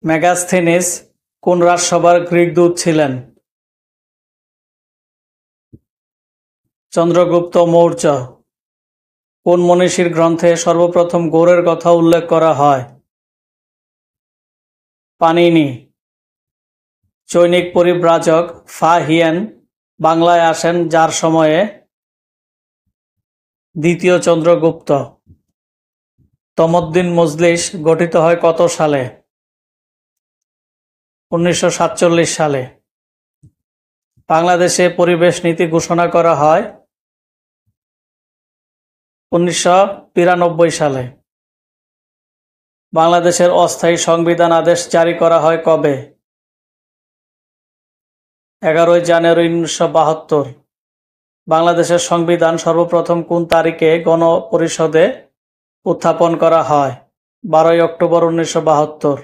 Megasthenes কোন রাজসভার Greek দূত ছিলেন? চন্দ্রগুপ্ত মৌর্য। কোন মনীষীর গ্রন্থে সর্বপ্রথম গৌড়ের কথা উল্লেখ করা হয়? পাণিনি। চৈনিক পরিব্রাজক ফা হিয়েন বাংলায় আসেন যার সময়ে? দ্বিতীয় চন্দ্রগুপ্ত। তমদ্দিন মজলিস গঠিত হয় কত সালে? 1947 সালে। বাংলাদেশে পরিবেশ নীতি ঘোষণা করা হয় 1992 সালে। বাংলাদেশের অস্থায়ী সংবিধান আদেশ জারি করা হয় কবে? 11 জানুয়ারি 1972। বাংলাদেশের সংবিধান সর্বপ্রথম কোন তারিখে গণপরিষদে উত্থাপন করা হয়? 12 অক্টোবর 1972।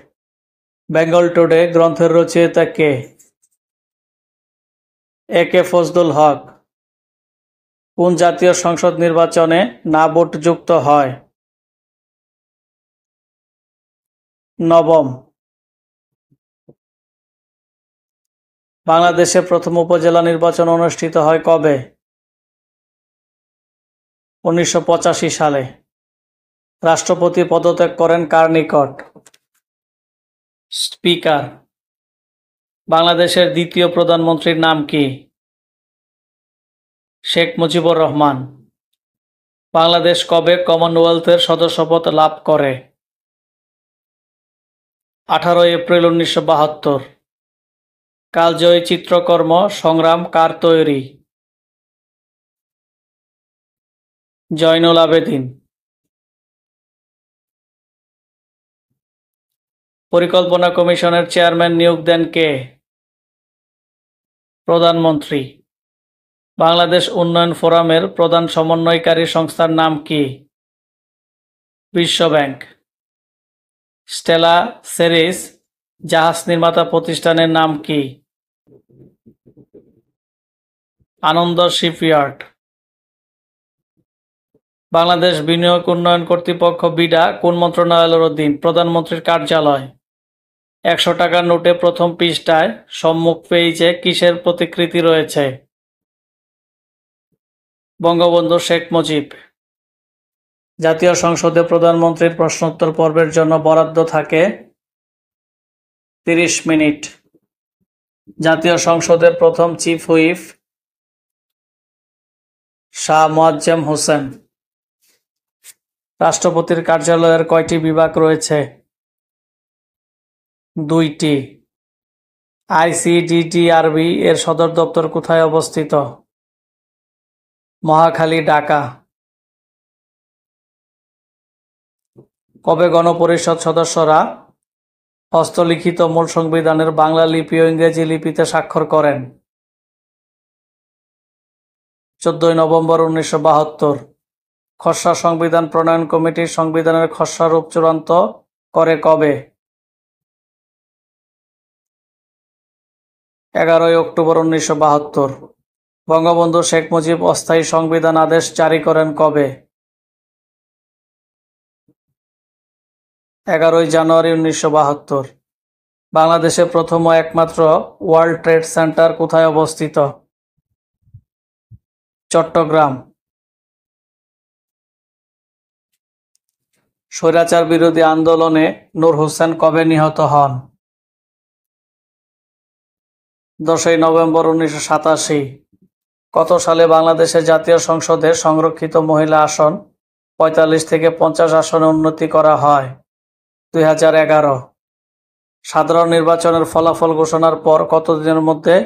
বেঙ্গল টুডে গ্রন্থের রচয়িতা কে? এ.কে ফজলুল হক। কোন জাতীয় সংসদ নির্বাচনে না ভোট যুক্ত হয়? নবম। বাংলাদেশে প্রথম উপজেলা নির্বাচন অনুষ্ঠিত হয় কবে? 1985 সালে। রাষ্ট্রপতি পদত্যাগ করেন কার নিকট? স্পিকার। বাংলাদেশের দ্বিতীয় প্রধানমন্ত্রীর নাম কি? শেখ মুজিবুর রহমান। বাংলাদেশ কবে কমনওয়েলথের সদস্যপদ লাভ করে? 18 এপ্রিল 1972। কালজয়ী চিত্রকর্ম সংগ্রাম কার তৈরি? জয়নুল আবেদিন। পরিকল্পনা কমিশনের চেয়ারম্যান নিয়োগ দেন কে? প্রধানমন্ত্রী। বাংলাদেশ উন্নয়ন ফোরামের প্রধান সমন্বয়কারী সংস্থার নাম কি? বিশ্ব ব্যাংক। স্টেলা সেরিস জাহাজ নির্মাতা প্রতিষ্ঠানের নাম কি? আনন্দ শিপইয়ার্ড। বাংলাদেশ বিনিয়োগ উন্নয়ন কর্তৃপক্ষ বিডা কোন মন্ত্রণালয়ের অধীন? প্রধানমন্ত্রীর কার্যালয়। 100 টাকার নোটে প্রথম পৃষ্ঠায় সম্মুখ পেজে কিসের প্রতিকৃতি রয়েছে? বঙ্গবন্ধু শেখ মুজিব। জাতীয় সংসদে প্রধানমন্ত্রীর প্রশ্নোত্তর পর্বের জন্য বরাদ্দ থাকে 30 মিনিট। জাতীয় সংসদের প্রথম চিফ হুইপ শাহ মোয়াজ্জেম হোসেন। রাষ্ট্রপতির কার্যালয়ের কয়টি বিভাগ রয়েছে? 2টি। আইসিডিডিআরবি এর সদর দপ্তর কোথায় অবস্থিত? মহাখালী, ঢাকা। কবে গণপরিষদ সদস্যরা হস্তলিখিত মূল সংবিধানের বাংলা লিপি ও ইংরেজি লিপিতে স্বাক্ষর করেন? 14 নভেম্বর 1972। খসড়া সংবিধান প্রণয়ন কমিটি সংবিধানের খসড়া রূপ চূড়ান্ত করে কবে? 11 অক্টোবর 1972। বঙ্গবন্ধু শেখ মুজিব অস্থায়ী সংবিধান আদেশ জারি করেন কবে? 11 জানুয়ারি 1972। বাংলাদেশে প্রথম ও একমাত্র ওয়ার্ল্ড ট্রেড সেন্টার কোথায় অবস্থিত? চট্টগ্রাম। স্বৈরাচার বিরোধী আন্দোলনে নূর হোসেন কবে নিহত হন? 10 নভেম্বর 1987। কত সালে বাংলাদেশের জাতীয় সংসদে সংরক্ষিত মহিলা আসন 45 থেকে 50 আসনে উন্নতি করা হয়? 2011। সাধারণ নির্বাচনের ফলাফল ঘোষণার পর কতদিনের মধ্যে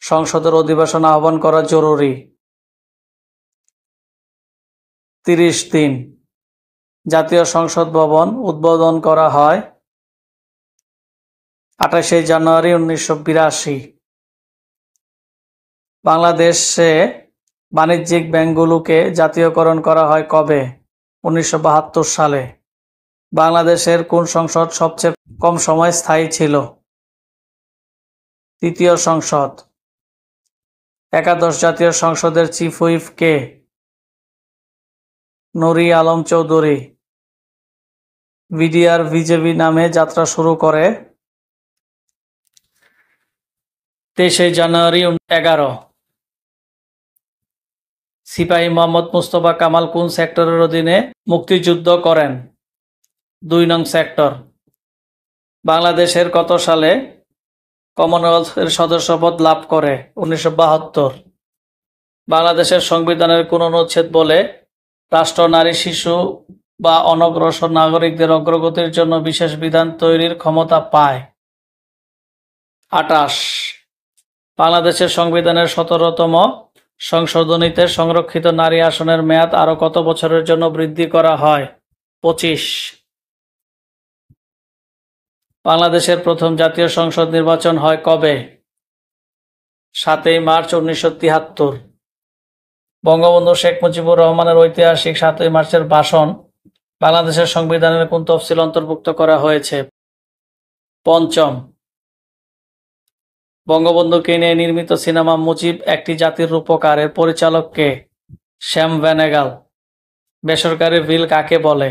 সংসদের অধিবেশন আহ্বান করা জরুরি? 30 দিন। জাতীয় সংসদ ভবন উদ্বোধন করা হয় 28 জানুয়ারি 1982। বাংলাদেশে বাণিজ্যিক ব্যাংকগুলোকে জাতীয়করণ করা হয় কবে? 1972 সালে। বাংলাদেশের কোন সংসদ সবচেয়ে কম সময় স্থায়ী ছিল? তৃতীয় সংসদ। একাদশ জাতীয় সংসদের চিফ হুইপ কে? নুরি আলম চৌধুরী। বিডিআর বিজেপি নামে যাত্রা শুরু করে 23 জানুয়ারি 11। সিপাহী মোহাম্মদ মুস্তফা কামাল কোন সেক্টরের অধীনে মুক্তিযুদ্ধ করেন? 2 নং সেক্টর। বাংলাদেশের কত সালে কমনওয়েলথের সদস্যপদ লাভ করে? 1972। বাংলাদেশের সংবিধানের কোন অনুচ্ছেদ বলে রাষ্ট্র নারী, শিশু বা অনগ্রসর নাগরিকদের অগ্রগতির জন্য বিশেষ বিধান তৈরির ক্ষমতা পায়? 28। বাংলাদেশের সংবিধানের 17তম সংশোধনীতে সংরক্ষিত নারী আসনের মেয়াদ আরো কত বছরের জন্য বৃদ্ধি করা হয়? 25। বাংলাদেশের প্রথম জাতীয় সংসদ নির্বাচন হয় কবে? 7 মার্চ 1973। বঙ্গবন্ধু শেখ মুজিবুর রহমানের ঐতিহাসিক 7 মার্চের ভাষণ বাংলাদেশের সংবিধানের কোন তফসিল অন্তর্ভুক্ত করা হয়েছে? 5ম। বঙ্গবন্ধুকে নিয়ে নির্মিত সিনেমা মুজিব একটি জাতির রূপকার এর পরিচালক কে? শ্যাম ভ্যানেগাল। বেসরকারি বিল কাকে বলে?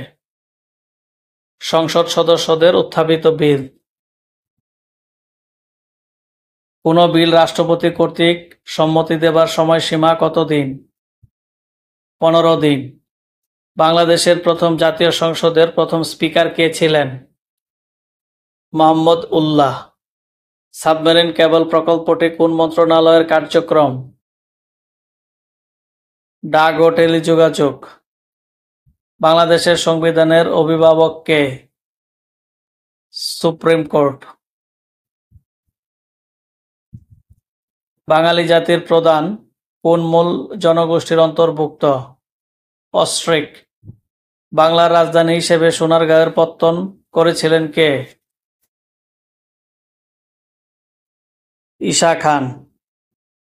সংসদ সদস্যদের উত্থাপিত বিল। কোন বিল রাষ্ট্রপতি কর্তৃক সম্মতি দেবার সময়সীমা কত দিন? 15 দিন। বাংলাদেশের প্রথম জাতীয় সংসদের প্রথম স্পিকার কে ছিলেন? মোহাম্মদ উল্লাহ। সাবমেরিন কেবল প্রকল্পটি কোন মন্ত্রণালয়ের কার্যক্রম? ডাক ও টেলিযোগাযোগ। বাংলাদেশের সংবিধানের অভিভাবক কে? Supreme court. বাঙালি জাতির প্রধান কোন মূল জনগোষ্ঠীর অন্তর্ভুক্ত? অস্ট্রিক। বাংলার রাজধানী হিসেবে সোনারগাঁয়ের পত্তন করেছিলেন কে? ঈশা খান।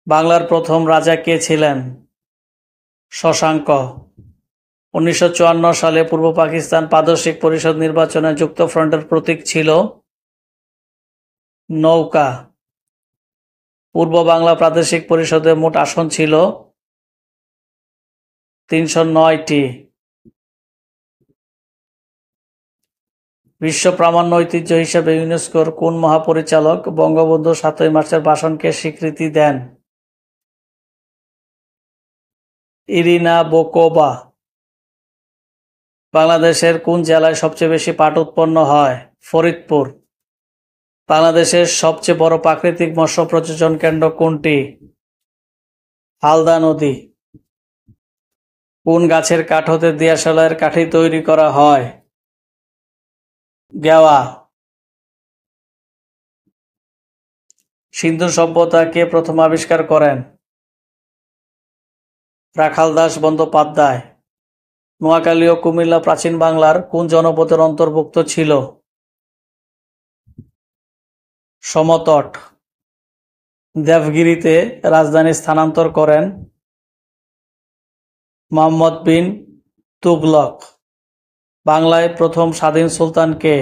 বাংলার প্রথম রাজা কে ছিলেন? শশাঙ্ক। 1954 সালে পূর্ব পাকিস্তান প্রাদেশিক পরিষদ নির্বাচনে যুক্তফ্রন্টের প্রতীক ছিল নৌকা। পূর্ব বাংলা প্রাদেশিক পরিষদে মোট আসন ছিল 309টি। বিশ্ব প্রামাণ্য ঐতিহ্য হিসেবে ইউনেস্কোর কোন মহাপরিচালক বঙ্গবন্ধু 7 মার্চের ভাষণকে স্বীকৃতি দেন? Irina Bokova. বাংলাদেশের কোন জেলায় সবচেয়ে বেশি পাট উৎপন্ন হয়? ফরিদপুর। বাংলাদেশের সবচেয়ে বড় প্রাকৃতিক মৎস্য প্রজনন কেন্দ্র কোনটি? হালদা নদী। কোন গাছের কাঠ হতে দিয়াশলাইয়ের কাঠি তৈরি করা হয়? গেওয়া। সিন্ধু সভ্যতা কে প্রথম আবিষ্কার করেন? রাখাল দাস বন্দ্যোপাধ্যায়। নোয়াখালী ও কুমিল্লা প্রাচীন বাংলার কোন জনপদের অন্তর্ভুক্ত ছিল? সমতট। দেবগিরিতে রাজধানী স্থানান্তর করেন মুহাম্মদ বিন তুগলক। বাংলায় প্রথম স্বাধীন সুলতান কে?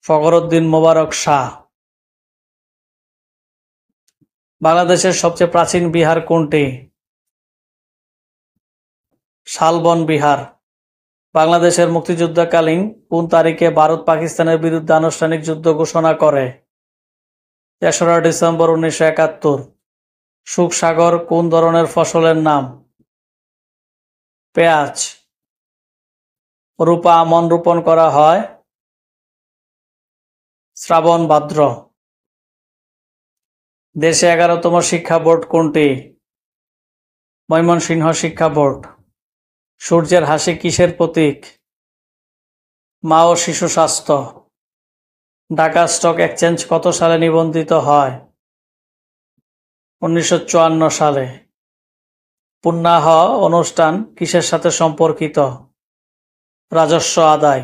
ফখরুদ্দীন মোবারক শাহ। বাংলাদেশের সবচেয়ে প্রাচীন বিহার কোনটি? শালবন বিহার। বাংলাদেশের মুক্তিযুদ্ধকালীন কোন তারিখে ভারত পাকিস্তানের বিরুদ্ধে আনুষ্ঠানিক যুদ্ধ ঘোষণা করে? 3রা ডিসেম্বর 1971। শুকসাগর কোন ধরনের ফসলের নাম? পেঁয়াজ। রূপা আমন রোপণ করা হয় শ্রাবণ ভাদ্র। দেশে 11তম শিক্ষা বোর্ড কোনটি? ময়মনসিংহ শিক্ষা বোর্ড। সূর্যের হাসি কিসের প্রতীক? মা ও শিশু স্বাস্থ্য। ঢাকা স্টক এক্সচেঞ্জ কত সালে নিবন্ধিত হয়? 1954 সালে। পুণ্যাহ অনুষ্ঠান কিসের সাথে সম্পর্কিত? রাজস্ব আদায়।